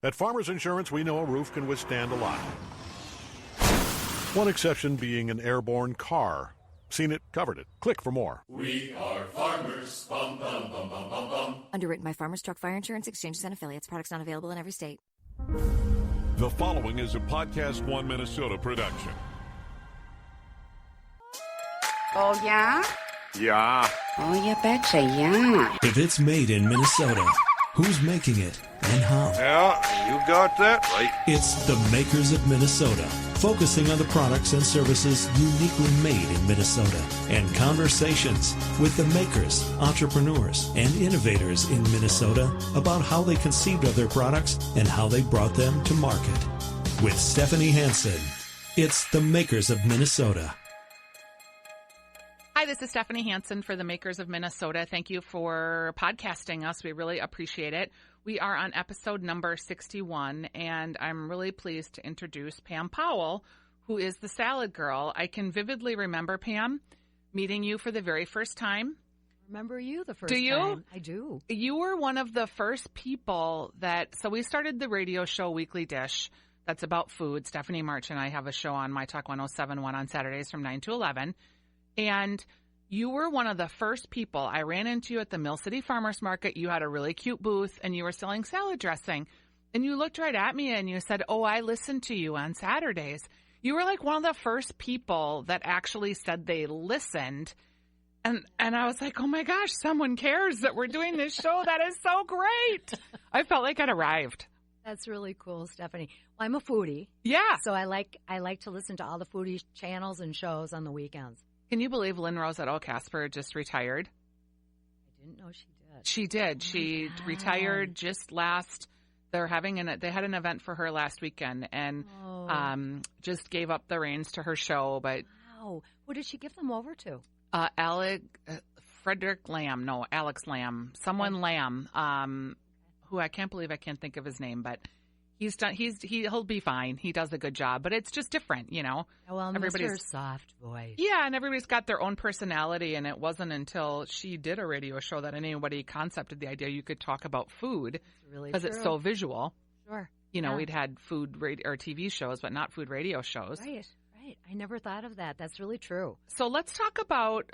At Farmers Insurance, we know a roof can withstand a lot. One exception being an airborne car. Seen it, covered it. Click for more. We are farmers. Bum, bum, bum, bum, bum, bum. Underwritten by Farmers Truck Fire Insurance Exchanges and Affiliates. Products not available in every state. The following is a Podcast One Minnesota production. Oh, yeah? Yeah. Oh, you betcha, yeah. If it's made in Minnesota, who's making it and how? Yeah, you got that right. It's the Makers of Minnesota, focusing on the products and services uniquely made in Minnesota, and conversations with the makers, entrepreneurs, and innovators in Minnesota about how they conceived of their products and how they brought them to market. With Stephanie Hansen, it's the Makers of Minnesota. Hi, this is Stephanie Hansen for the Makers of Minnesota. Thank you for podcasting us. We really appreciate it. We are on episode number 61, and I'm really pleased to introduce Pam Powell, who is the Salad Girl. I can vividly remember, Pam, meeting you for the very first time. Remember you the first Do you? time. I do. You were one of the first people so we started the radio show Weekly Dish that's about food. Stephanie March and I have a show on My Talk 107.1 on Saturdays from 9 to 11. And you were one of the first people I ran into at the Mill City Farmers Market. You had a really cute booth, and you were selling salad dressing. And you looked right at me, and you said, "Oh, I listen to you on Saturdays." You were like one of the first people that actually said they listened. And I was like, oh, my gosh, someone cares that we're doing this show. That is so great. I felt like I'd arrived. That's really cool, Stephanie. Well, I'm a foodie. Yeah. So I like to listen to all the foodie channels and shows on the weekends. Can you believe Lynn Rosette Casper just retired? I didn't know she did. She did. She retired just last. They had an event for her last weekend, and just gave up the reins to her show. But wow, who did she give them over to? Alex Lamb, who I can't believe I can't think of his name, but. He'll be fine. He does a good job, but it's just different, you know. Oh, well, everybody's soft voice. Yeah, and everybody's got their own personality, and it wasn't until she did a radio show that anybody concepted the idea you could talk about food because it's so visual. Sure. You know, we'd had food radio or TV shows, but not food radio shows. Right. I never thought of that. That's really true. So let's talk about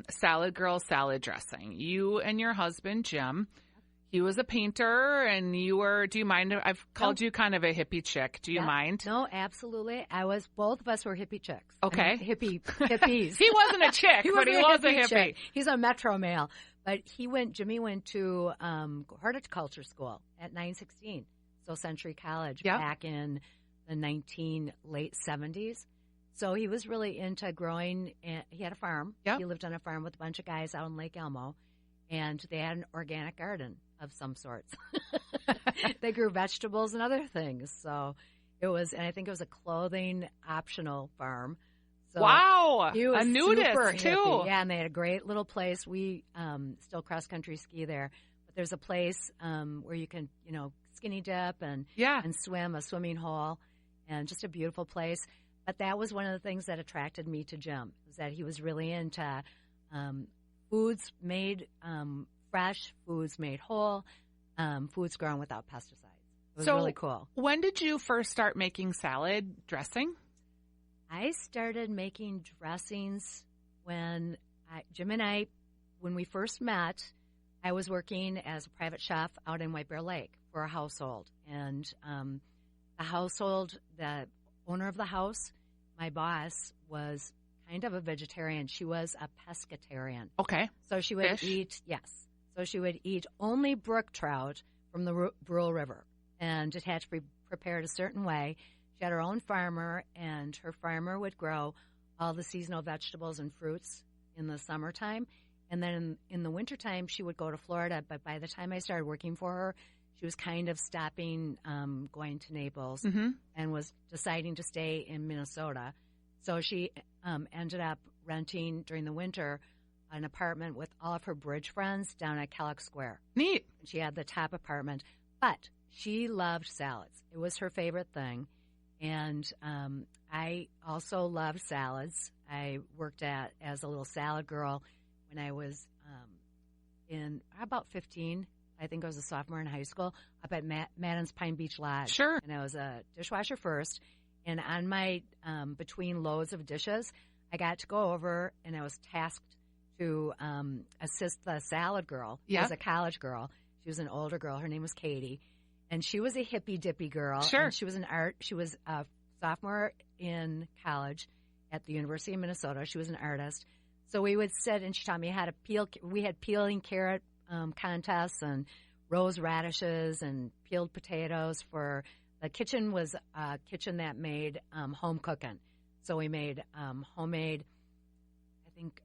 Salad Girl salad dressing. You and your husband, Jim. He was a painter, and you were. Do you mind? I've called you kind of a hippie chick. Do you mind? No, absolutely. Both of us were hippie chicks. Okay, hippies. He wasn't a chick, but he was a hippie. Chick. He's a Metro male, but Jimmy went to horticulture school at 916, so Century College back in the late 70s. So he was really into growing. He had a farm. Yep. He lived on a farm with a bunch of guys out in Lake Elmo, and they had an organic garden of some sorts. They grew vegetables and other things. So and I think it was a clothing optional farm. So wow. He was a nudist super too. Hippie. Yeah, and they had a great little place. We still cross country ski there. But there's a place where you can, skinny dip and swim, a swimming hole, and just a beautiful place. But that was one of the things that attracted me to Jim, was that he was really into foods made fresh, foods made whole, foods grown without pesticides. It was really cool. When did you first start making salad dressing? I started making dressings when Jim and I, when we first met, I was working as a private chef out in White Bear Lake for a household. And the owner of the house, my boss, was kind of a vegetarian. She was a pescatarian. Okay. So she would eat only brook trout from the Brule River, and it had to be prepared a certain way. She had her own farmer, and her farmer would grow all the seasonal vegetables and fruits in the summertime. And then in the wintertime, she would go to Florida. But by the time I started working for her, she was kind of stopping going to Naples and was deciding to stay in Minnesota. So she ended up renting during the winter an apartment with all of her bridge friends down at Kellogg Square. Neat. She had the top apartment. But she loved salads. It was her favorite thing. And I also loved salads. I worked as a little salad girl when I was in about 15. I think I was a sophomore in high school, up at Madden's Pine Beach Lodge. Sure. And I was a dishwasher first. And on my, between loads of dishes, I got to go over and I was tasked to assist the salad girl. She Yeah. was a college girl. She was an older girl. Her name was Katie. And she was a hippy dippy girl. Sure. And she was she was a sophomore in college at the University of Minnesota. She was an artist. So we would sit and she taught me how to peel. We had peeling carrot contests and rose radishes and peeled potatoes. For the kitchen was a kitchen that made home cooking. So we made homemade, I think,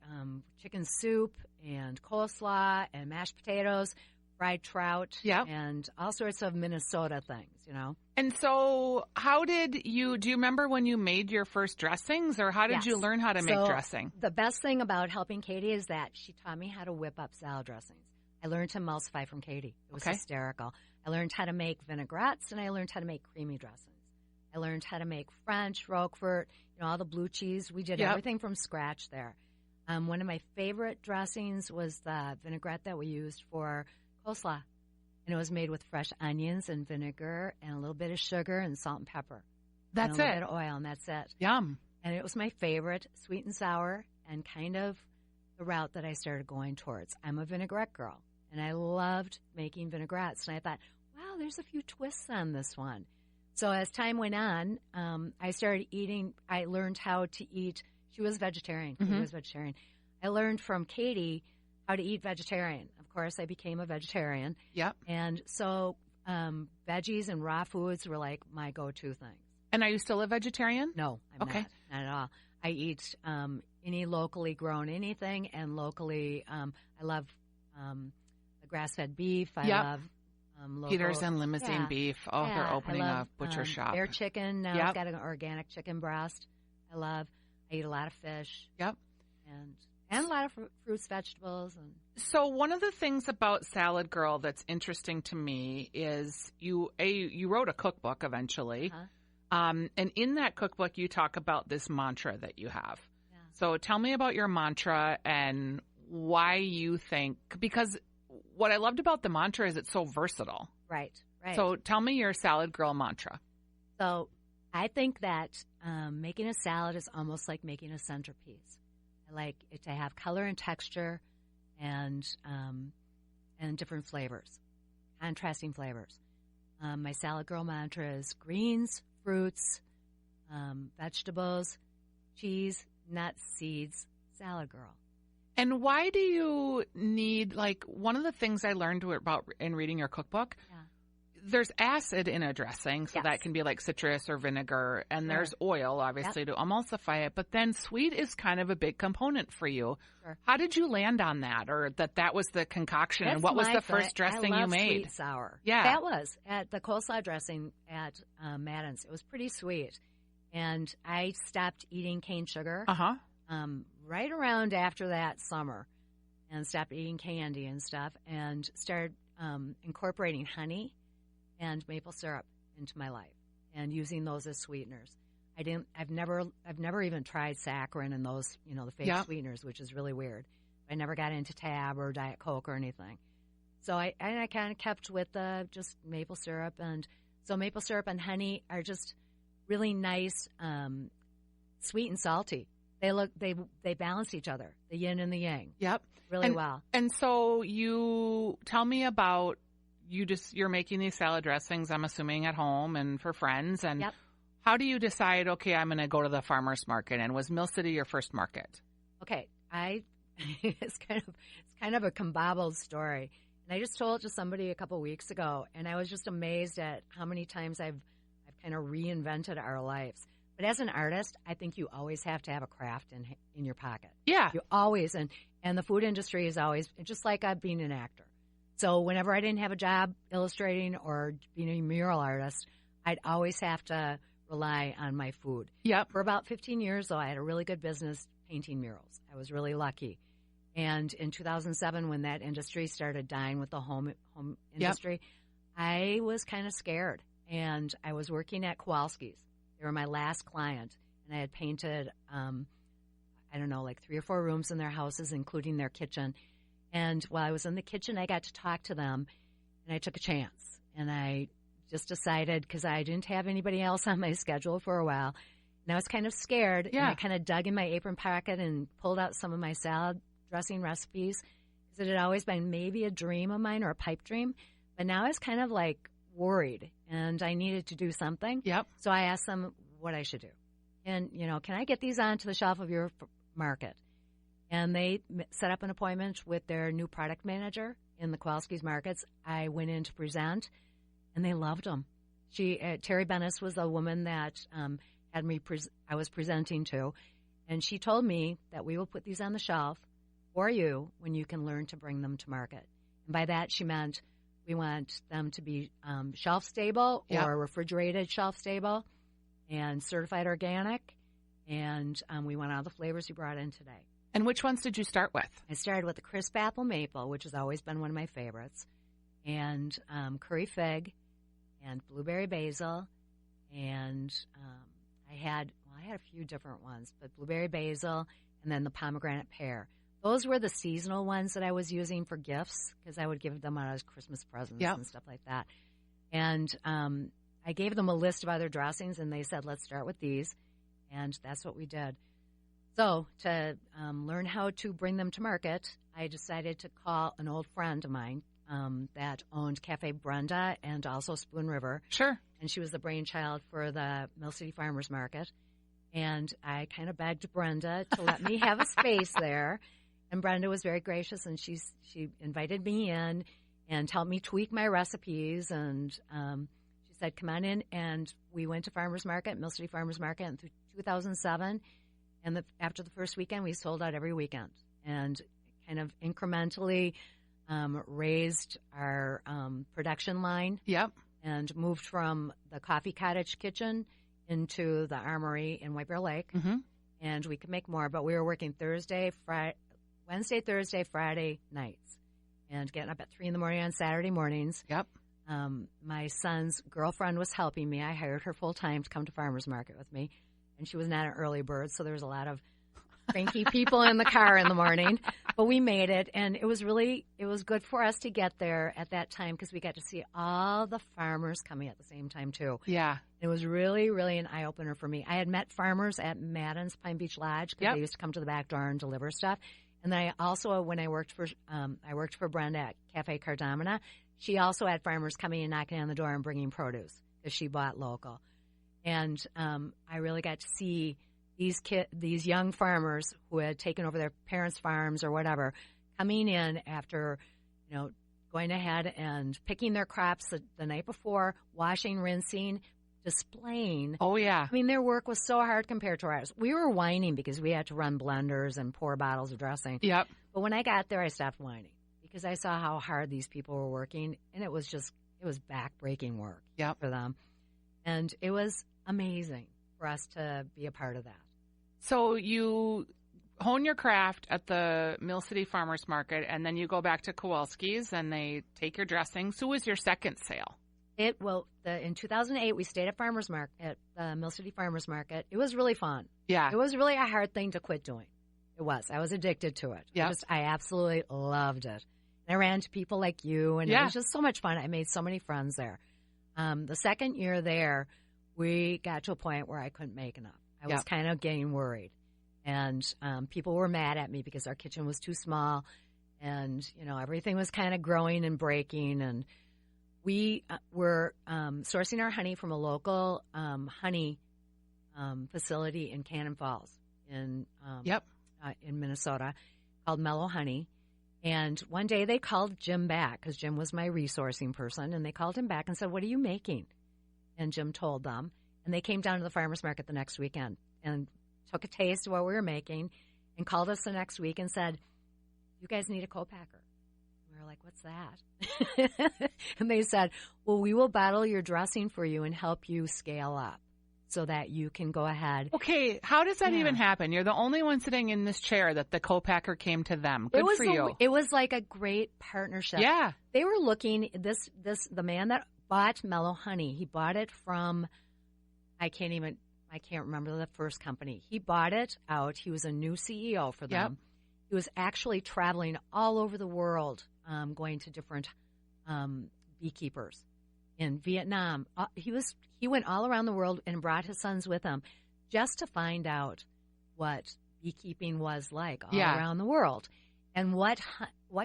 chicken soup and coleslaw and mashed potatoes, fried trout, Yep. and all sorts of Minnesota things, you know. And so how do you remember when you made your first dressings, or how did Yes. you learn how to make So dressing? The best thing about helping Katie is that she taught me how to whip up salad dressings. I learned to emulsify from Katie. It was Okay. hysterical. I learned how to make vinaigrettes, and I learned how to make creamy dressings. I learned how to make French, Roquefort, all the blue cheese. We did Yep. everything from scratch there. One of my favorite dressings was the vinaigrette that we used for coleslaw. And it was made with fresh onions and vinegar and a little bit of sugar and salt and pepper. That's and a little it. bit of oil, and that's it. Yum. And it was my favorite, sweet and sour, and kind of the route that I started going towards. I'm a vinaigrette girl, and I loved making vinaigrettes. And I thought, wow, there's a few twists on this one. So as time went on, I started eating. I learned how to eat. She was vegetarian. Katie was vegetarian. I learned from Katie how to eat vegetarian. Of course, I became a vegetarian. Yep. And so veggies and raw foods were like my go-to things. And are you still a vegetarian? No, I'm Okay. not at all. I eat any locally grown anything, and locally, I love the grass-fed beef. I Yep. love local, Peters and Limousine yeah. beef. Oh, Yeah, they're I opening love, a butcher shop. Their chicken now. Yep. It's got an organic chicken breast. I eat a lot of fish. Yep. And a lot of fruits, vegetables, and So one of the things about Salad Girl that's interesting to me is you wrote a cookbook eventually. Uh-huh. And in that cookbook, you talk about this mantra that you have. Yeah. So tell me about your mantra and why you think, because what I loved about the mantra is it's so versatile. right. So tell me your Salad Girl mantra. So I think that making a salad is almost like making a centerpiece. I like it to have color and texture and different flavors, contrasting flavors. My Salad Girl mantra is greens, fruits, vegetables, cheese, nuts, seeds, Salad Girl. And why do you need, like, one of the things I learned about in reading your cookbook, Yeah. there's acid in a dressing, so Yes. that can be like citrus or vinegar, and Sure. there's oil, obviously, to emulsify it, but then sweet is kind of a big component for you. Sure. How did you land on that, or that was the concoction, and That's what was my the first thing. dressing I you love made? Sweet sour. Yeah. That was at the coleslaw dressing at Madden's. It was pretty sweet. And I stopped eating cane sugar Uh-huh. right around after that summer, and stopped eating candy and stuff, and started incorporating honey and maple syrup into my life and using those as sweeteners. I've never even tried saccharin and those, the fake Yeah. sweeteners, which is really weird. I never got into Tab or Diet Coke or anything. So I kind of kept with just maple syrup, and so maple syrup and honey are just really nice, sweet and salty. They balance each other, the yin and the yang, Yep. really well. And so you tell me about, you're making these salad dressings, I'm assuming, at home and for friends, and Yep. how do you decide, okay, I'm going to go to the farmer's market, and was Mill City your first market? Okay, it's kind of a combobbled story, and I just told it to somebody a couple weeks ago, and I was just amazed at how many times I've kind of reinvented our lives. But as an artist, I think you always have to have a craft in your pocket. Yeah. You always, and the food industry is always just like being an actor. So whenever I didn't have a job illustrating or being a mural artist, I'd always have to rely on my food. Yep. For about 15 years, though, I had a really good business painting murals. I was really lucky. And in 2007, when that industry started dying with the home industry, I was kind of scared. And I was working at Kowalski's. They were my last client. And I had painted, like 3 or 4 rooms in their houses, including their kitchen. And while I was in the kitchen, I got to talk to them. and I took a chance. And I just decided, because I didn't have anybody else on my schedule for a while, and I was kind of scared. Yeah. And I kind of dug in my apron pocket and pulled out some of my salad dressing recipes, because it had always been maybe a dream of mine or a pipe dream. But now I was kind of like worried, and I needed to do something. Yep. So I asked them what I should do. And, can I get these onto the shelf of your market? And they set up an appointment with their new product manager in the Kowalski's markets. I went in to present, and they loved them. Terry Bennis was the woman that had me. I was presenting to, and she told me that we will put these on the shelf for you when you can learn to bring them to market. And by that, she meant we want them to be shelf stable or refrigerated shelf stable and certified organic, and we want all the flavors you brought in today. And which ones did you start with? I started with the crisp apple maple, which has always been one of my favorites, and curry fig, and blueberry basil, and I had a few different ones, but blueberry basil, and then the pomegranate pear. Those were the seasonal ones that I was using for gifts, because I would give them out as Christmas presents and stuff like that. And I gave them a list of other dressings, and they said, let's start with these, and that's what we did. So to learn how to bring them to market, I decided to call an old friend of mine that owned Cafe Brenda and also Spoon River. Sure. And she was the brainchild for the Mill City Farmers Market. And I kind of begged Brenda to let me have a space there. And Brenda was very gracious, and she invited me in and helped me tweak my recipes. And she said, come on in. And we went to Farmers Market, Mill City Farmers Market, and through 2007. And after the first weekend, we sold out every weekend, and kind of incrementally raised our production line. Yep. And moved from the Coffee Cottage kitchen into the Armory in White Bear Lake. Mm-hmm. And we could make more, but we were working Wednesday, Thursday, Friday nights, and getting up at 3 a.m. on Saturday mornings. Yep. My son's girlfriend was helping me. I hired her full time to come to Farmers Market with me. And she was not an early bird, so there was a lot of cranky people in the car in the morning. But we made it, and it was good for us to get there at that time, because we got to see all the farmers coming at the same time, too. Yeah. It was really, really an eye-opener for me. I had met farmers at Madden's Pine Beach Lodge, because they used to come to the back door and deliver stuff. And then I also, when I worked for Brenda at Cafe Cardamina, she also had farmers coming and knocking on the door and bringing produce, because she bought local. And I really got to see these young farmers who had taken over their parents' farms or whatever, coming in after, going ahead and picking their crops the night before, washing, rinsing, displaying. Oh, yeah. I mean, their work was so hard compared to ours. We were whining because we had to run blenders and pour bottles of dressing. Yep. But when I got there, I stopped whining, because I saw how hard these people were working, and it was back-breaking work for them. And it was amazing for us to be a part of that. So you hone your craft at the Mill City Farmers Market, and then you go back to Kowalski's, and they take your dressings. Who was your second sale? In 2008, we stayed at Farmers Market, at Mill City Farmers Market. It was really fun. Yeah. It was really a hard thing to quit doing. It was. I was addicted to it. Yep. I absolutely loved it. And I ran into people like you, and it was just so much fun. I made so many friends there. The second year there, we got to a point where I couldn't make enough. I was kind of getting worried. And people were mad at me because our kitchen was too small, and, everything was kind of growing and breaking. And we were sourcing our honey from a local honey facility in Cannon Falls in Minnesota called Mellow Honey. And one day they called Jim back, because Jim was my resourcing person, and they called him back and said, what are you making? And Jim told them. And they came down to the farmers market the next weekend and took a taste of what we were making and called us the next week and said, you guys need a co-packer. We were like, what's that? And they said, well, we will bottle your dressing for you and help you scale up so that you can go ahead. Okay, how does that even happen? You're the only one sitting in this chair that the co-packer came to them. Good for you. It was like a great partnership. Yeah. They were looking, the man that bought Mellow Honey, he bought it from, I can't remember the first company. He bought it out. He was a new CEO for them. Yep. He was actually traveling all over the world, going to different beekeepers in Vietnam. He went all around the world and brought his sons with him just to find out what beekeeping was like all around the world, and what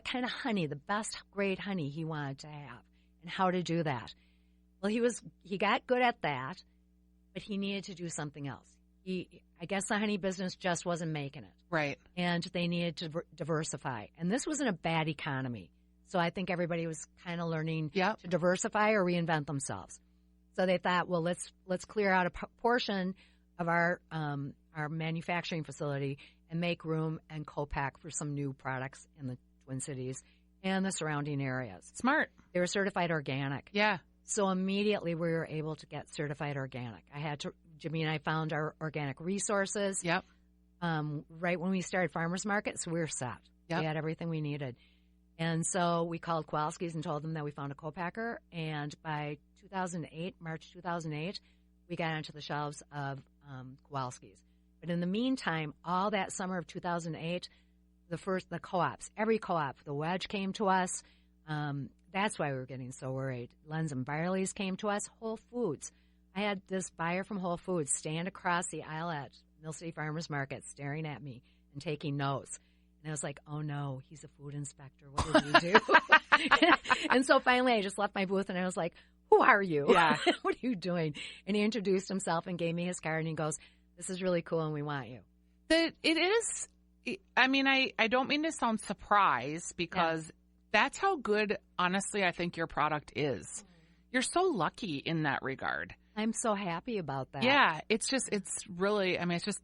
kind of honey, the best grade honey he wanted to have, and how to do that. Well, he got good at that, but he needed to do something else. I guess the honey business just wasn't making it. Right. And they needed to diversify. And this wasn't a bad economy. So I think everybody was kind of learning to diversify or reinvent themselves. So they thought, well, let's clear out a portion of our manufacturing facility and make room and co-pack for some new products in the Twin Cities and the surrounding areas. Smart. They were certified organic. Yeah. So immediately we were able to get certified organic. Jimmy and I found our organic resources. Yep. Right when we started Farmers Market, so we were set. Yep. We had everything we needed. And so we called Kowalski's and told them that we found a co-packer. And by March 2008, we got onto the shelves of Kowalski's. But in the meantime, all that summer of 2008, the co-ops, every co-op, the Wedge came to us. That's why we were getting so worried. Lenz and Byerly's came to us. Whole Foods. I had this buyer from Whole Foods stand across the aisle at Mill City Farmers Market staring at me and taking notes. And I was like, oh, no, he's a food inspector. What did you do? And so finally I just left my booth and I was like, who are you? Yeah. What are you doing? And he introduced himself and gave me his card and he goes, this is really cool and we want you. It is. I mean, I don't mean to sound surprised because that's how good, honestly, I think your product is. You're so lucky in that regard. I'm so happy about that. Yeah, it's really, I mean, it's just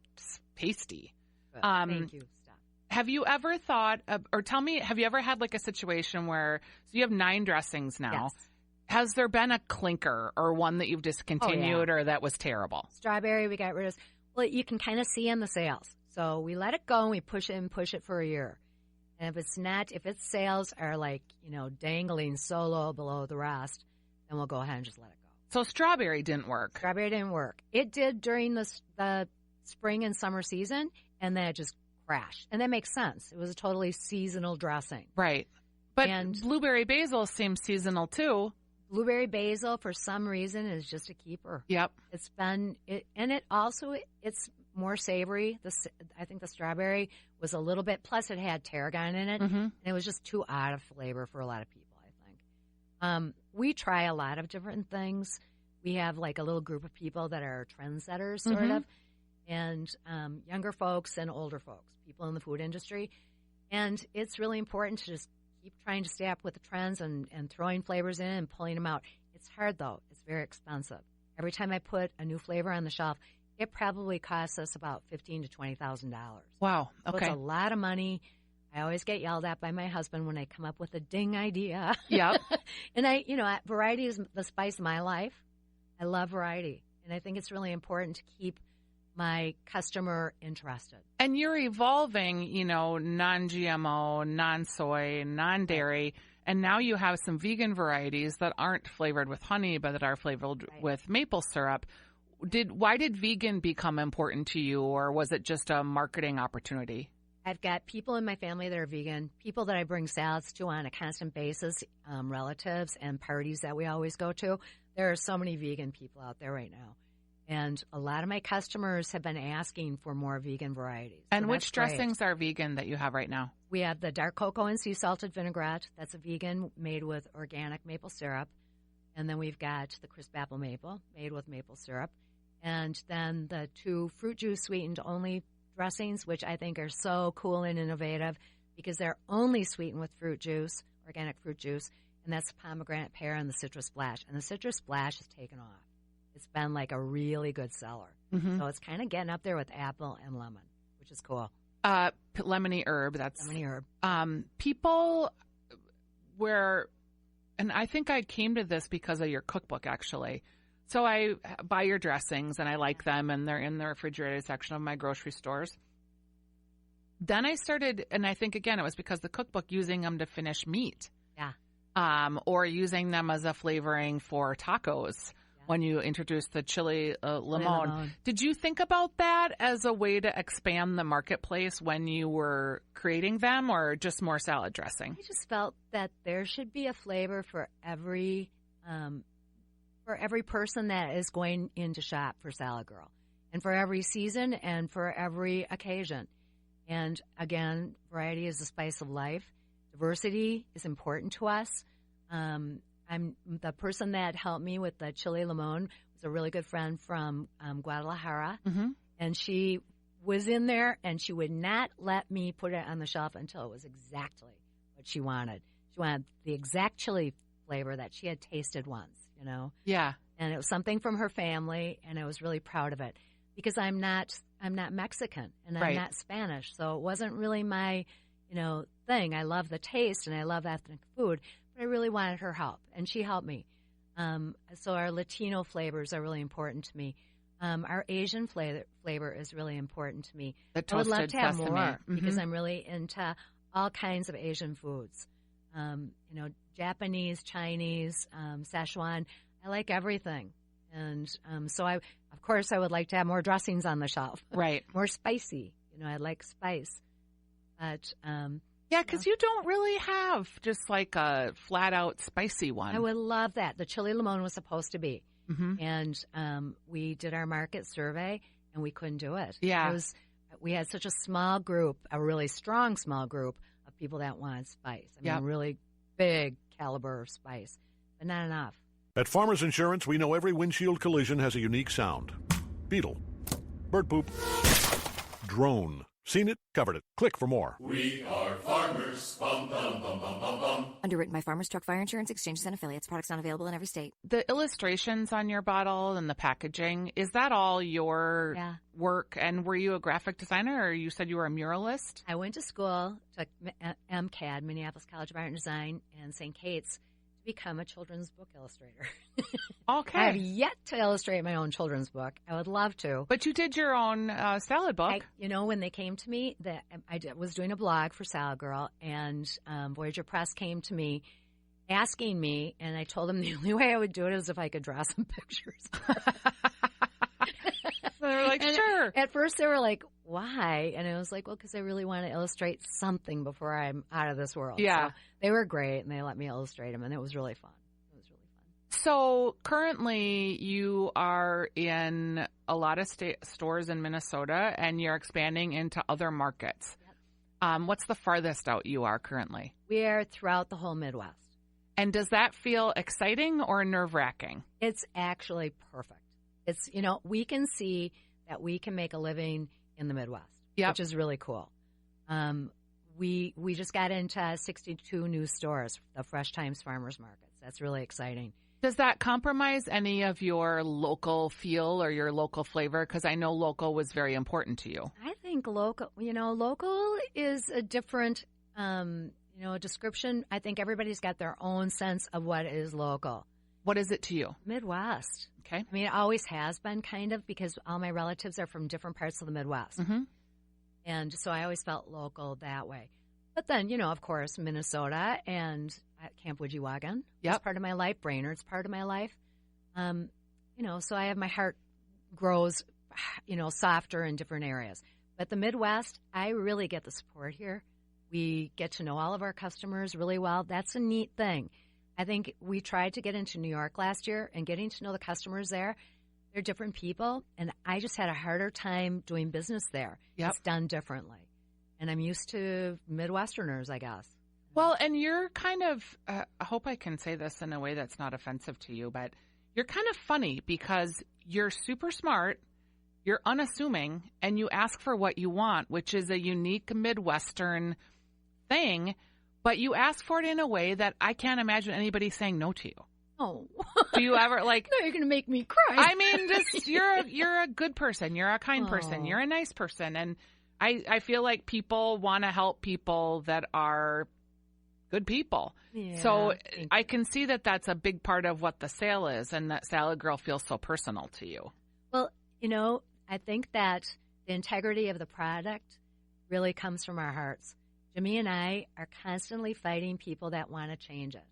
tasty. Thank you. Stop. Have you ever thought, or tell me, have you ever had like a situation where, so you have 9 dressings now. Yes. Has there been a clinker or one that you've discontinued or that was terrible? Strawberry, we got rid of. Well, you can kind of see in the sales. So we let it go and we push it for a year. And if its sales are like, dangling so low below the rest, then we'll go ahead and just let it go. So strawberry didn't work. Strawberry didn't work. It did during the spring and summer season, and then it just crashed. And that makes sense. It was a totally seasonal dressing. Right. But blueberry basil seems seasonal too. Blueberry basil, for some reason, is just a keeper. Yep. It's more savory. I think the strawberry was a little bit, plus it had tarragon in it, and it was just too out of flavor for a lot of people, I think. We try a lot of different things. We have like a little group of people that are trendsetters, sort of, and younger folks and older folks, people in the food industry. And it's really important to just keep trying to stay up with the trends and throwing flavors in and pulling them out. It's hard, though. It's very expensive. Every time I put a new flavor on the shelf, it probably costs us about $15,000 to $20,000. Wow. Okay. So it's a lot of money. I always get yelled at by my husband when I come up with a ding idea. Yep. And variety is the spice of my life. I love variety. And I think it's really important to keep my customer interested. And you're evolving, non-GMO, non-soy, non-dairy, and now you have some vegan varieties that aren't flavored with honey, but that are flavored with maple syrup. Why did vegan become important to you, or was it just a marketing opportunity? I've got people in my family that are vegan, people that I bring salads to on a constant basis, relatives and parties that we always go to. There are so many vegan people out there right now. And a lot of my customers have been asking for more vegan varieties. And which dressings are vegan that you have right now? We have the dark cocoa and sea salted vinaigrette. That's a vegan made with organic maple syrup. And then we've got the crisp apple maple made with maple syrup. And then the 2 fruit juice sweetened only dressings, which I think are so cool and innovative because they're only sweetened with fruit juice, organic fruit juice. And that's the pomegranate pear and the citrus splash. And the citrus splash has taken off. It's been like a really good seller. So it's kind of getting up there with apple and lemon, which is cool. Lemony herb. That's lemony herb. People and I think I came to this because of your cookbook, actually. So I buy your dressings and I like them, and they're in the refrigerator section of my grocery stores. Then I started, and I think again it was because the cookbook, using them to finish meat. Yeah. Or using them as a flavoring for tacos. when you introduced the chili limon. limon. Did you think about that as a way to expand the marketplace when you were creating them, or just more salad dressing? I just felt that there should be a flavor for every person that is going in to shop for Salad Girl, and for every season and for every occasion. And again, variety is the spice of life. Diversity is important to us. I'm the person that helped me with the chili limon was a really good friend from Guadalajara, and she was in there, and she would not let me put it on the shelf until it was exactly what she wanted. She wanted the exact chili flavor that she had tasted once, you know. Yeah. And it was something from her family, and I was really proud of it because I'm not Mexican and I'm Right. not Spanish, so it wasn't really my, thing. I love the taste and I love ethnic food, but I really wanted her help, and she helped me. So our Latino flavors are really important to me. Our Asian flavor is really important to me. The I would love toasted to have sesame. more because I'm really into all kinds of Asian foods. Japanese, Chinese, Szechuan. I like everything. And so of course, I would like to have more dressings on the shelf. Right. More spicy. I like spice. But Yeah, because you don't really have just like a flat out spicy one. I would love that. The chili limon was supposed to be. Mm-hmm. And we did our market survey, and we couldn't do it. Yeah. We had such a small group, a really strong small group of people that wanted spice. I mean, Yep. really big caliber of spice, but not enough. At Farmers Insurance, we know every windshield collision has a unique sound. Beetle. Bird poop. Drone. Seen it, covered it. Click for more. We are farmers. Bum, bum, bum, bum, bum, bum. Underwritten by Farmers Truck Fire Insurance Exchanges and Affiliates. Products not available in every state. The illustrations on your bottle and the packaging, is that all your Yeah. work? And were you a graphic designer, or you said you were a muralist? I went to school, took MCAD, Minneapolis College of Art and Design, and St. Kate's to become a children's book illustrator. Okay. I have yet to illustrate my own children's book. I would love to. But you did your own salad book. When they came to me, was doing a blog for Salad Girl, and Voyager Press came to me asking me, and I told them the only way I would do it is if I could draw some pictures. They were like, sure. At first, they were like, why? And I was like, well, because I really want to illustrate something before I'm out of this world. Yeah. So they were great, and they let me illustrate them, and it was really fun. So currently you are in a lot of stores in Minnesota, and you're expanding into other markets. Yep. What's the farthest out you are currently? We are throughout the whole Midwest. And does that feel exciting or nerve-wracking? It's actually perfect. It's, we can see that we can make a living in the Midwest, Yep. which is really cool. We just got into 62 new stores, the Fresh Times Farmers Markets. That's really exciting. Does that compromise any of your local feel or your local flavor? Because I know local was very important to you. I think local is a different, description. I think everybody's got their own sense of what is local. What is it to you? Midwest. Okay. I mean, it always has been kind of, because all my relatives are from different parts of the Midwest. Mm-hmm. And so I always felt local that way. But then, of course, Minnesota and Camp Widgewagon Yep. is part of my life. Brainerd's part of my life. So I have my heart grows, softer in different areas. But the Midwest, I really get the support here. We get to know all of our customers really well. That's a neat thing. I think we tried to get into New York last year, and getting to know the customers there, they're different people, and I just had a harder time doing business there. Yep. It's done differently. And I'm used to Midwesterners, I guess. Well, and you're kind of, I hope I can say this in a way that's not offensive to you, but you're kind of funny because you're super smart, you're unassuming, and you ask for what you want, which is a unique Midwestern thing, but you ask for it in a way that I can't imagine anybody saying no to you. Oh. Do you ever, No, you're going to make me cry. I mean, just you're a good person. You're a kind person. You're a nice person. And I feel like people want to help people that are good people. Yeah, so thank I can see that that's a big part of what the sale is, and that Salad Girl feels so personal to you. Well, I think that the integrity of the product really comes from our hearts. Jimmy and I are constantly fighting people that want to change it.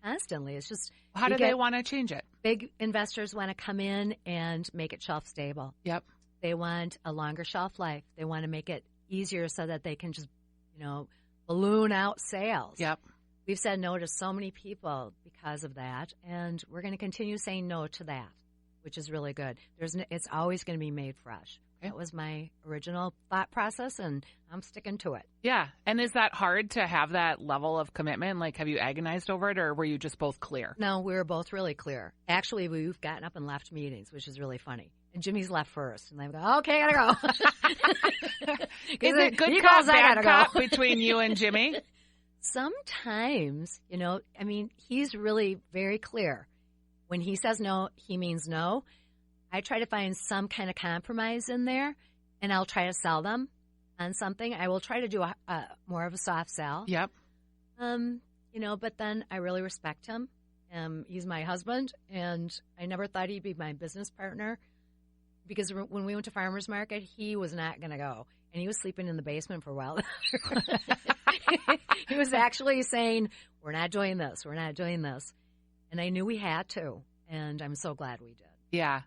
constantly. It's just How do they want to change it? big investors want to come in and make it shelf stable. Yep. They want a longer shelf life. They want to make it easier so that they can just, balloon out sales. Yep. We've said no to so many people because of that, and we're going to continue saying no to that, which is really good. It's always going to be made fresh. Okay. That was my original thought process, and I'm sticking to it. Yeah. And is that hard to have that level of commitment? Like, have you agonized over it, or were you just both clear? No, we were both really clear. Actually, we've gotten up and left meetings, which is really funny. And Jimmy's left first, and I go, okay, I gotta go. Is it good he cop, goes, I bad gotta cop go. between you and Jimmy? Sometimes, he's really very clear. When he says no, he means no. I try to find some kind of compromise in there, and I'll try to sell them on something. I will try to do a more of a soft sell. Yep. But then I really respect him. He's my husband, and I never thought he'd be my business partner because when we went to farmers market, he was not going to go, and he was sleeping in the basement for a while. He was actually saying, "We're not doing this. We're not doing this," and I knew we had to, and I'm so glad we did. Yeah.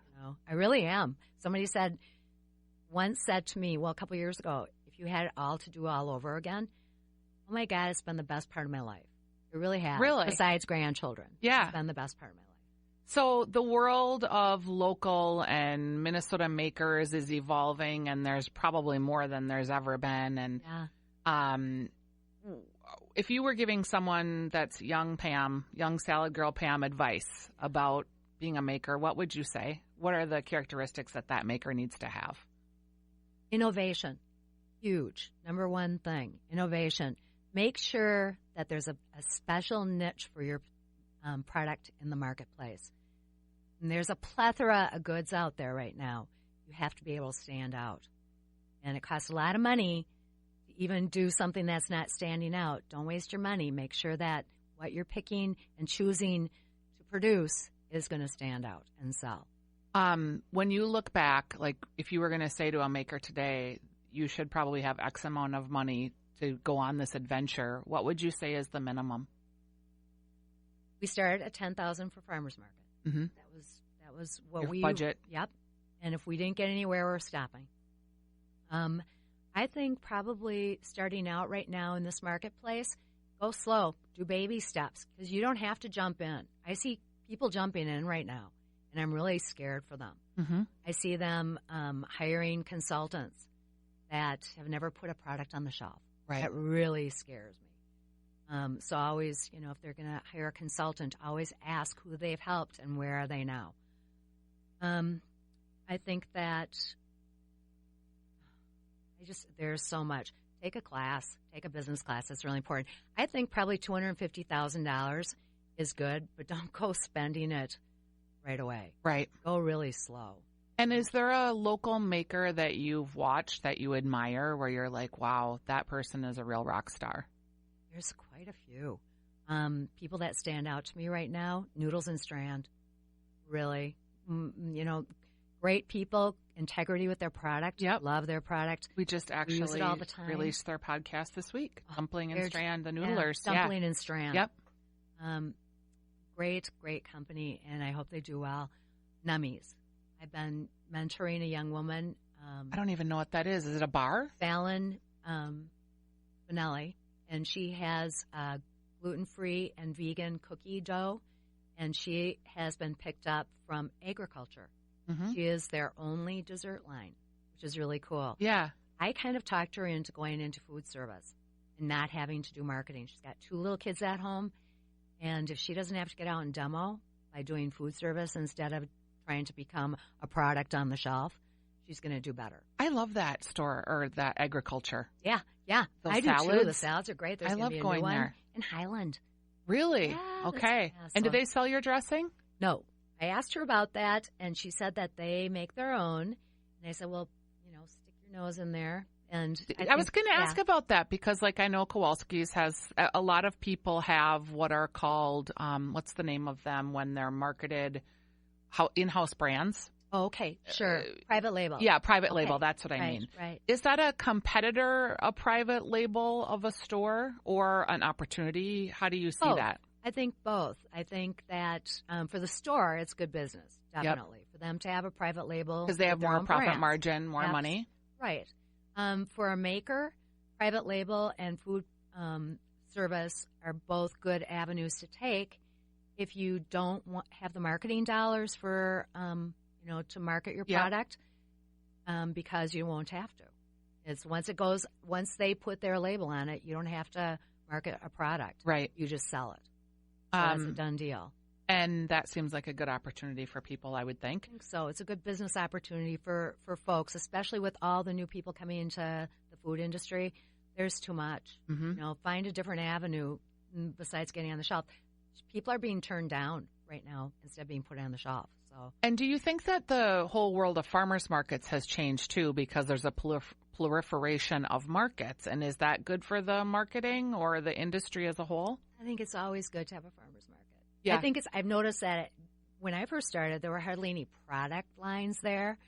I really am. Somebody once said to me, a couple years ago, if you had it all to do all over again, oh my God, it's been the best part of my life. It really has. Really? Besides grandchildren. Yeah. It's been the best part of my life. So the world of local and Minnesota makers is evolving, and there's probably more than there's ever been. And if you were giving someone that's young salad girl Pam, advice about being a maker, what would you say? What are the characteristics that maker needs to have? Innovation. Huge. Number one thing. Innovation. Make sure that there's a special niche for your product in the marketplace. And there's a plethora of goods out there right now. You have to be able to stand out. And it costs a lot of money to even do something that's not standing out. Don't waste your money. Make sure that what you're picking and choosing to produce is going to stand out and sell. When you look back, like if you were going to say to a maker today, you should probably have X amount of money to go on this adventure, what would you say is the minimum? We started at $10,000 for farmers market. Mm-hmm. That was what Your we budget. Yep. And if we didn't get anywhere, we're stopping. I think probably starting out right now in this marketplace, go slow, do baby steps, because you don't have to jump in. I see people jumping in right now, and I'm really scared for them. Mm-hmm. I see them hiring consultants that have never put a product on the shelf. Right. That really scares me. So always, if they're going to hire a consultant, always ask who they've helped and where are they now. I think that there's so much. Take a class, take a business class. That's really important. I think probably $250,000 is good, but don't go spending it right away. Right. Go really slow. And is there a local maker that you've watched that you admire where you're like, wow, that person is a real rock star? There's quite a few. People that stand out to me right now, Noodles and Strand. Really. Great people, integrity with their product. Yep. Love their product. We just use actually it all the time. released their podcast this week. Dumpling and They're- Strand, the Noodlers. Dumpling and Strand. Yep. Great company, and I hope they do well. Nummies. I've been mentoring a young woman. I don't even know what that is. Is it a bar? Fallon Vanelli, and she has gluten-free and vegan cookie dough, and she has been picked up from agriculture. Mm-hmm. She is their only dessert line, which is really cool. Yeah. I kind of talked her into going into food service and not having to do marketing. She's got 2 little kids at home, and if she doesn't have to get out and demo by doing food service instead of trying to become a product on the shelf, she's going to do better. I love that store or that agriculture. Yeah. Those I do too. salads? The salads are great. There's I going love to be a going new one there. in Highland. Really? Yeah, okay. that's- And do so- they sell your dressing? No. I asked her about that, and she said that they make their own. And I said, well, stick your nose in there. And I was going to ask about that because, like, I know Kowalski's has a lot of people have what are called, what's the name of them when they're marketed, in-house brands. Oh, okay, sure. Private label. Yeah, private Okay. label. That's what I Right, mean. right. Is that a competitor, a private label of a store, or an opportunity? How do you see Both. that? I think both. I think that for the store, it's good business, definitely. For them to have a private label. Because they have with their more own profit brands. margin, more money. Right. For a maker, private label and food service are both good avenues to take if you don't have the marketing dollars for, to market your product, because you won't have to. It's once they put their label on it, you don't have to market a product. Right. You just sell it. So that's a done deal. And that seems like a good opportunity for people, I would think. I think so. It's a good business opportunity for folks, especially with all the new people coming into the food industry. There's too much. Mm-hmm. Find a different avenue besides getting on the shelf. People are being turned down right now instead of being put on the shelf. So. And do you think that the whole world of farmers markets has changed too, because there's a proliferation of markets? And is that good for the marketing or the industry as a whole? I think it's always good to have a farmer's market. Yeah. I've noticed that when I first started, there were hardly any product lines there.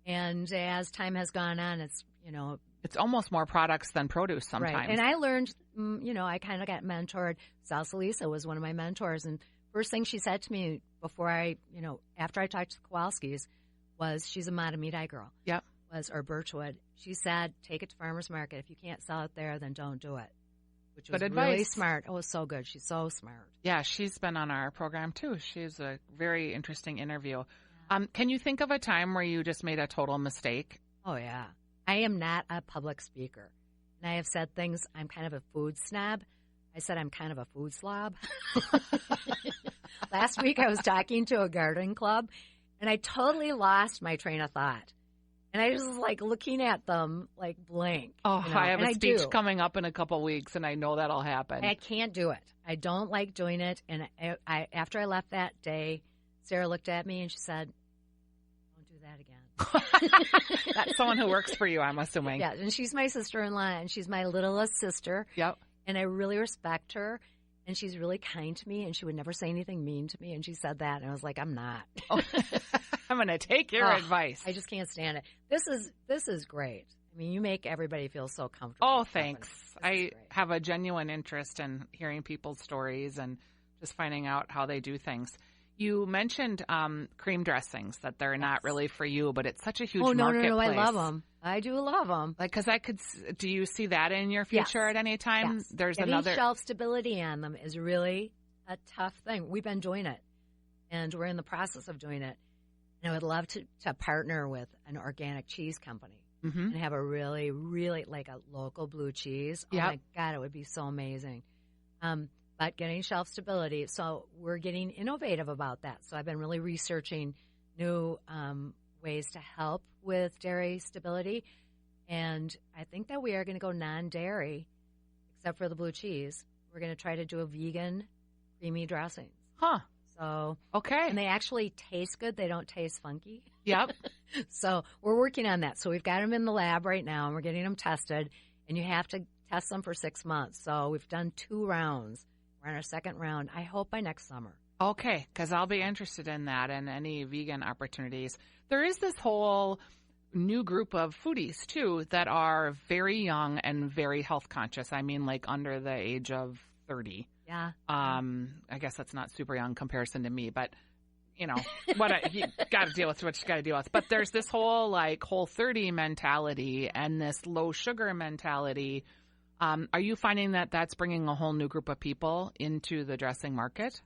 And as time has gone on, it's almost more products than produce sometimes. Right. And I learned, I kind of got mentored. Salsa was one of my mentors. And first thing she said to me after I talked to the Kowalskis was, she's a Matamidi girl. Yep. Or Birchwood. She said, take it to farmer's market. If you can't sell it there, then don't do it. Which was really smart. It was so good. She's so smart. Yeah, she's been on our program too. She's a very interesting interview. Can you think of a time where you just made a total mistake? Oh, yeah. I am not a public speaker. And I have said things, I'm kind of a food snob. I said I'm kind of a food slob. Last week I was talking to a garden club, and I totally lost my train of thought. And I was like looking at them like blank. Oh, I have a speech coming up in a couple weeks, and I know that'll happen. I can't do it. I don't like doing it. And I after I left that day, Sarah looked at me and she said, "Don't do that again." That's someone who works for you, I'm assuming. Yeah, and she's my sister-in-law, and she's my littlest sister. Yep. And I really respect her, and she's really kind to me, and she would never say anything mean to me. And she said that, and I was like, I'm not. I'm going to take your advice. I just can't stand it. This is great. I mean, you make everybody feel so comfortable. Oh, thanks. I have a genuine interest in hearing people's stories and just finding out how they do things. You mentioned cream dressings, that they're not really for you, but it's such a huge marketplace. No, I love them. I do love them. Because do you see that in your future at any time? Yes. There's Getting another shelf stability on them is really a tough thing. We've been doing it, and we're in the process of doing it. And I would love to partner with an organic cheese company and have a really, really like a local blue cheese. Oh, my God, it would be so amazing. But getting shelf stability, so we're getting innovative about that. So I've been really researching new ways to help with dairy stability. And I think that we are going to go non-dairy, except for the blue cheese. We're going to try to do a vegan creamy dressing. Huh. So, okay. And they actually taste good. They don't taste funky. Yep. So we're working on that. So we've got them in the lab right now, and we're getting them tested. And you have to test them for 6 months. So we've done 2 rounds. We're on our 2nd round. I hope by next summer. Okay, because I'll be interested in that and any vegan opportunities. There is this whole new group of foodies, too, that are very young and very health conscious. I mean, like under the age of 30. Yeah. I guess that's not super young comparison to me, but you got to deal with what you got to deal with. But there's this whole like Whole30 mentality and this low sugar mentality. Are you finding that that's bringing a whole new group of people into the dressing market?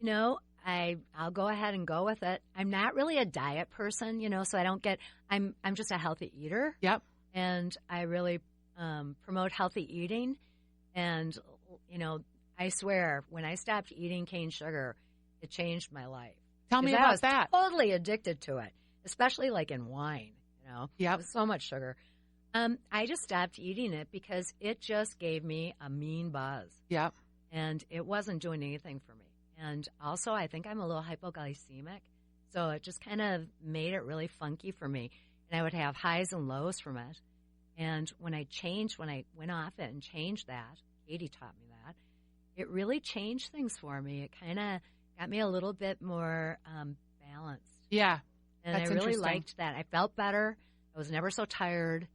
I'll go ahead and go with it. I'm not really a diet person, so I don't I'm just a healthy eater. Yep. And I really promote healthy eating. And, I swear, when I stopped eating cane sugar, it changed my life. Tell me about that. I was totally addicted to it, especially like in wine, Yep. So much sugar. I just stopped eating it because it just gave me a mean buzz. Yep. And it wasn't doing anything for me. And also, I think I'm a little hypoglycemic, so it just kind of made it really funky for me. And I would have highs and lows from it. And when I went off it and changed that, Katie taught me that, it really changed things for me. It kind of got me a little bit more balanced. Yeah. And I really liked that. I felt better. I was never so tired.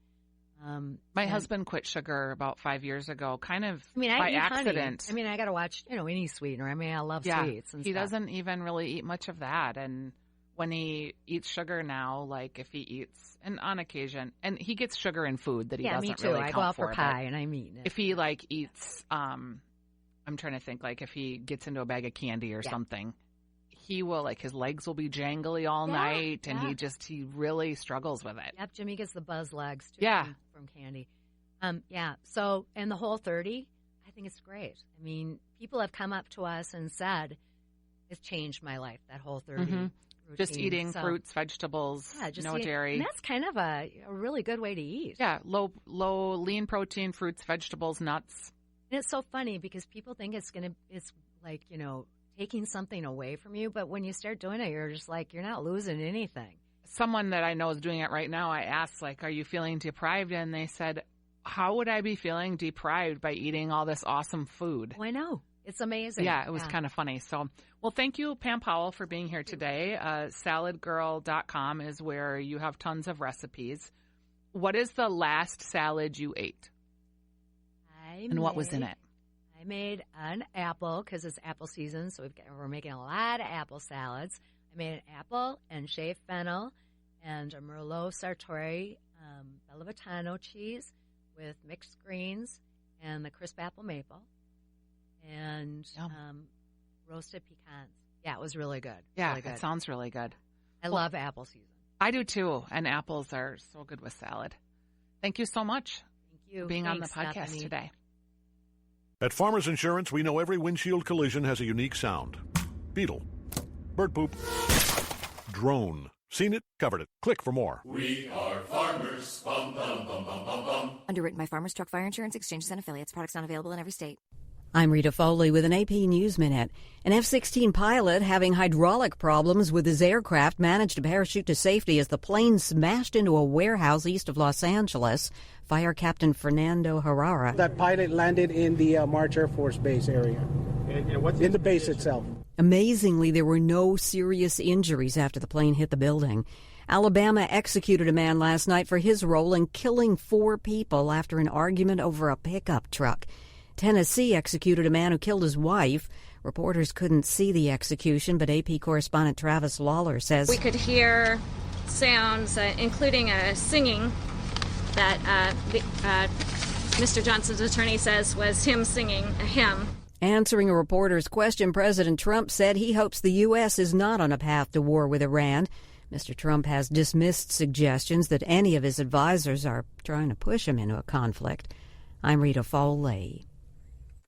My husband quit sugar about 5 years ago, kind of I by eat accident. Honey. I got to watch, any sweetener. I love sweets. And he stuff. doesn't even really eat much of that. And when he eats sugar now, like if he eats, and on occasion, and he gets sugar in food that he doesn't me too. really I count go out for pie and I'm eating it. If he eats, I'm trying to think, if he gets into a bag of candy or something, he will his legs will be jangly all night, and he really struggles with it. Yep, Jimmy gets the buzz legs too from candy. So, and the Whole30, I think it's great. People have come up to us and said, it's changed my life, that Whole30 routine. Just eating fruits, vegetables, no dairy. And that's kind of a really good way to eat. Yeah, low lean protein, fruits, vegetables, nuts. And it's so funny because people think it's taking something away from you, but when you start doing it, you're just you're not losing anything. Someone that I know is doing it right now, I asked, are you feeling deprived? And they said, how would I be feeling deprived by eating all this awesome food? Oh, I know. It's amazing. Yeah, it was kind of funny. So, well, thank you, Pam Powell, for being here today. Saladgirl.com is where you have tons of recipes. What is the last salad you ate? What was in it? I made an apple because it's apple season, so we're making a lot of apple salads. I made an apple and shaved fennel and a Merlot Sartori Bella Vitano cheese with mixed greens and the crisp apple maple and roasted pecans. Yeah, it was really good. Yeah, really good. It sounds really good. I love apple season. I do too, and apples are so good with salad. Thank you so much for being on the podcast Stephanie. today. At Farmers Insurance, we know every windshield collision has a unique sound. Beetle. Bird poop. Drone. Seen it, covered it. Click for more. We are farmers. Bum, bum, bum, bum, bum, bum. Underwritten by Farmers Truck Fire Insurance Exchanges and Affiliates. Products not available in every state. I'm Rita Foley with an AP News Minute. An F-16 pilot having hydraulic problems with his aircraft managed to parachute to safety as the plane smashed into a warehouse east of Los Angeles. Fire Captain Fernando Herrera. That pilot landed in the March Air Force Base area, in the base itself. Amazingly, there were no serious injuries after the plane hit the building. Alabama executed a man last night for his role in killing 4 people after an argument over a pickup truck. Tennessee executed a man who killed his wife. Reporters couldn't see the execution, but AP correspondent Travis Lawler says we could hear sounds, including singing, that Mr. Johnson's attorney says was him singing a hymn. Answering a reporter's question, President Trump said he hopes the U.S. is not on a path to war with Iran. Mr. Trump has dismissed suggestions that any of his advisors are trying to push him into a conflict. I'm Rita Foley.